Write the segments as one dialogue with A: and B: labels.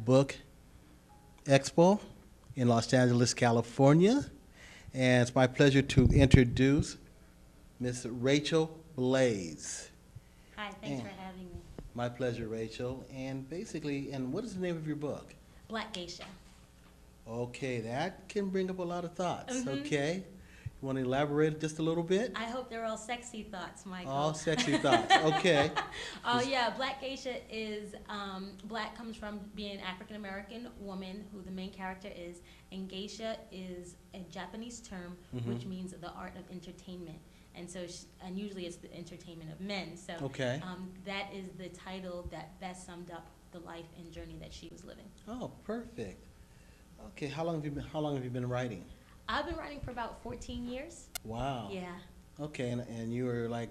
A: Book Expo in Los Angeles, California. And it's my pleasure to introduce Miss Rachel Blaze.
B: Hi, thanks for having me.
A: My pleasure, Rachel. And basically, and what is the name of your book?
B: Black Geisha.
A: Okay, that can bring up a lot of thoughts.
B: Mhm.
A: Okay. You want to elaborate just a little bit?
B: I hope they're all sexy thoughts, Michael.
A: All sexy thoughts. Okay.
B: Oh yeah, Black Geisha is, black comes from being an African American woman who the main character is, and Geisha is a Japanese term which means the art of entertainment. And so, and usually it's the entertainment of men. So
A: Okay.
B: that is the title that best summed up the life and journey that she was living.
A: Oh, perfect. Okay, how long have you been writing?
B: I've been writing for about 14 years.
A: Wow.
B: Yeah.
A: Okay, and you were like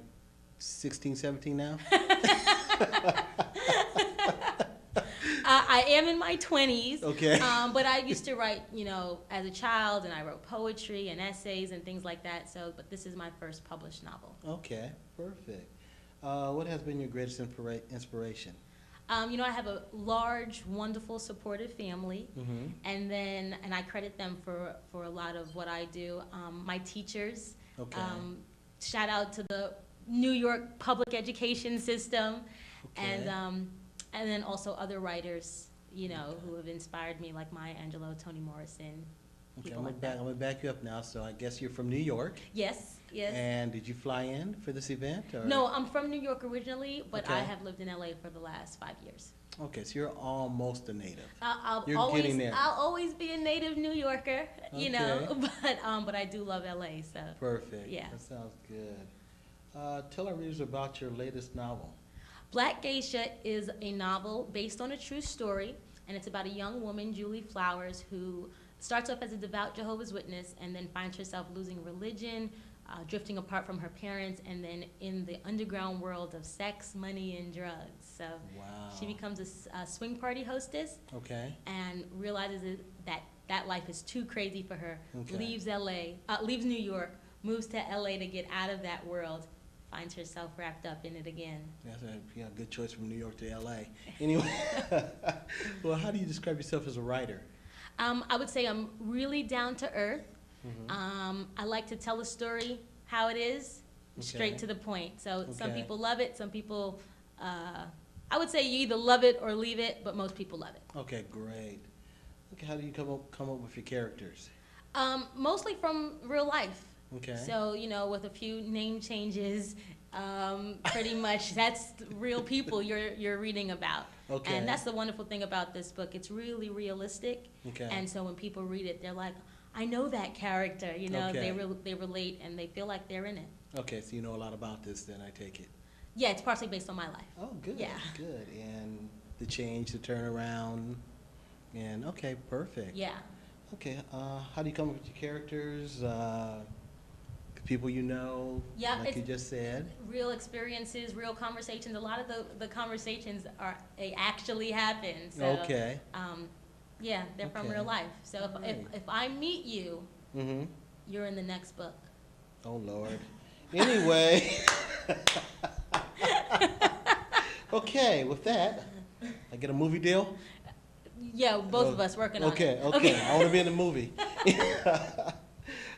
A: 16, 17 now?
B: I am in my 20s.
A: Okay.
B: But I used to write, as a child, and I wrote poetry and essays and things like that. So, but this is my first published novel.
A: Okay, perfect. What has been your greatest inspiration?
B: I have a large, wonderful, supportive family, and I credit them for a lot of what I do. My teachers,
A: Okay.
B: Shout out to the New York public education system,
A: Okay.
B: and then also other writers, who have inspired me, like Maya Angelou, Toni Morrison,
A: Okay,
B: people like that.
A: I'm gonna back you up now. So I guess you're from New York.
B: Yes, yes.
A: And did you fly in for this event? Or?
B: No, I'm from New York originally, but I
A: Okay.
B: have lived in LA for the last 5 years.
A: Okay, so you're almost a native. You're
B: Always,
A: getting there.
B: I'll always be a native New Yorker,
A: Okay.
B: but I do love LA, so.
A: Perfect.
B: Yeah.
A: That sounds good. Tell our readers about your latest novel.
B: Black Geisha is a novel based on a true story, and it's about a young woman, Julie Flowers, who starts off as a devout Jehovah's Witness and then finds herself losing religion, drifting apart from her parents, and then in the underground world of sex, money, and drugs. So
A: Wow.
B: she becomes a swing party hostess
A: Okay.
B: and realizes that life is too crazy for her,
A: Okay.
B: leaves New York, moves to LA to get out of that world, finds herself wrapped up in it again.
A: That's a good choice from New York to LA. Anyway, well, how do you describe yourself as a writer?
B: I would say I'm really down to earth. I like to tell a story how it is, straight
A: Okay.
B: to the point. So some
A: Okay.
B: people love it, some people, I would say you either love it or leave it, but most people love it.
A: Okay, great. Okay, how do you come up with your characters?
B: Mostly from real life.
A: Okay.
B: So, with a few name changes, pretty much that's real people you're reading about.
A: Okay.
B: And that's the wonderful thing about this book. It's really realistic.
A: Okay.
B: And so when people read it, they're like, I know that character,
A: Okay.
B: they relate and they feel like they're in it.
A: Okay, so you know a lot about this then, I take it.
B: Yeah, it's partially based on my life.
A: Oh, good.
B: Yeah.
A: Good. And the change, the turnaround, and okay, perfect.
B: Yeah.
A: Okay, how do you come up with your characters? People you know,
B: Yeah,
A: like you just said.
B: Real experiences, real conversations. A lot of the conversations they actually happen. So,
A: Okay.
B: Yeah, they're from
A: Okay.
B: real life. So
A: Alright.
B: if I meet you,
A: Mm-hmm.
B: you're in the next book.
A: Oh, Lord. Anyway. Okay, with that, I get a movie deal?
B: Yeah, both of us working on it.
A: Okay. I want to be in the movie.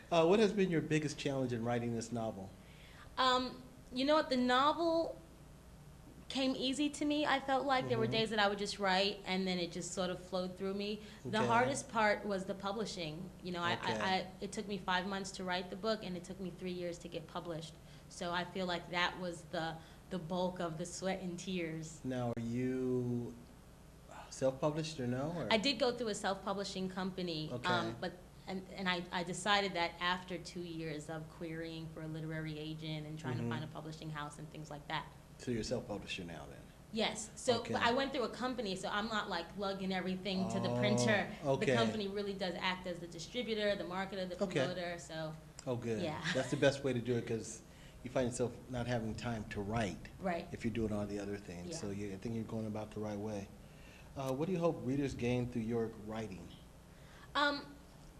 A: What has been your biggest challenge in writing this novel?
B: You know what? The novel came easy to me. I felt like there were days that I would just write and then it just sort of flowed through me. The
A: Okay.
B: hardest part was the publishing.
A: Okay.
B: It took me 5 months to write the book and it took me 3 years to get published. So I feel like that was the bulk of the sweat and tears.
A: Now, are you self-published or no? Or?
B: I did go through a self-publishing company,
A: Okay.
B: but I decided that after 2 years of querying for a literary agent and trying to find a publishing house and things like that.
A: So you're a self-publisher now then?
B: Yes. So
A: Okay.
B: but I went through a company, so I'm not like lugging everything to the printer.
A: okay.
B: The company really does act as the distributor, the marketer, the
A: Okay.
B: promoter. So
A: Oh, good.
B: Yeah.
A: That's the best way to do it because you find yourself not having time to write
B: right.
A: if you're doing all the other things.
B: Yeah.
A: So I think you're going about the right way. What do you hope readers gain through your writing?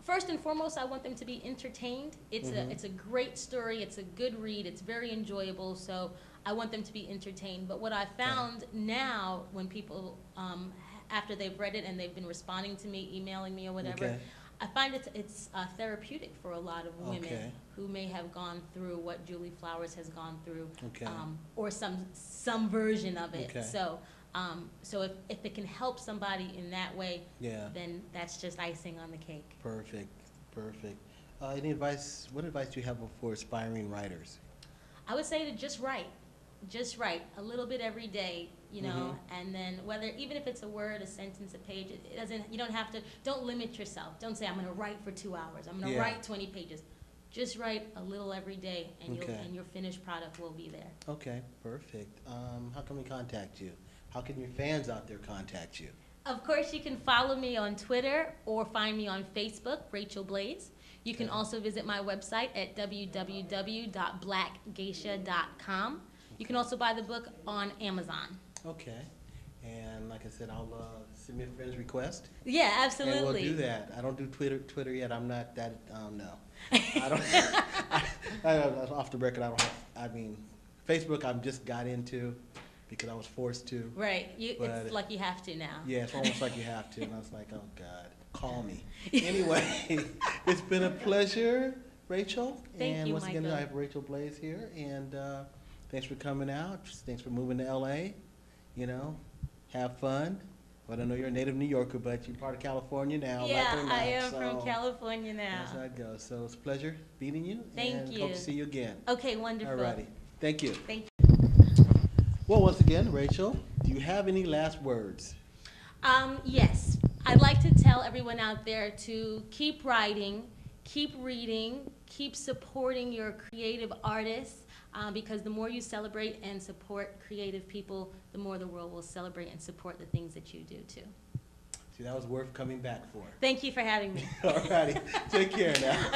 B: First and foremost, I want them to be entertained. It's a great story. It's a good read. It's very enjoyable. So I want them to be entertained. But what I found now, when people after they've read it and they've been responding to me, emailing me or whatever.
A: Okay.
B: I find it's therapeutic for a lot of women
A: Okay.
B: who may have gone through what Julie Flowers has gone through,
A: Okay.
B: or some version of it.
A: Okay.
B: So, so if it can help somebody in that way,
A: Yeah.
B: then that's just icing on the cake.
A: Perfect. Perfect. Any advice? What advice do you have for aspiring writers?
B: I would say to just write a little bit every day, you know, and then even if it's a word, a sentence, a page, it doesn't, you don't have to, don't limit yourself. Don't say, I'm going to write for 2 hours. I'm going to write 20 pages. Just write a little every day, and and your finished product will be there. Okay, perfect. How can we contact you? How can your fans out there contact you? Of course, you can follow me on Twitter or find me on Facebook, Rachel Blaze. You can also visit my website at www.blackgeisha.com. You can also buy the book on Amazon. Okay. And like I said, I'll submit a friend's request. Yeah, absolutely. And we'll do that. I don't do Twitter yet. I'm not that, no. I don't, off the record, Facebook I've just got into because I was forced to. Right. It's like you have to now. Yeah, it's almost like you have to. And I was like, oh, God, call me. Anyway, it's been a pleasure, Rachel. Thank you, once again, I have Rachel Blaze here. And thanks for coming out. Thanks for moving to L.A. You know, have fun. But I know you're a native New Yorker, but you're part of California now. Yeah, I am from California now. That's how it goes. So it's a pleasure meeting you. Thank you. Hope to see you again. Okay, wonderful. All righty. Thank you. Thank you. Well, once again, Rachel, do you have any last words? Yes. I'd like to tell everyone out there to keep writing, keep reading, keep supporting your creative artists, because the more you celebrate and support creative people, the more the world will celebrate and support the things that you do too. See, that was worth coming back for. Thank you for having me. All righty. Take care now.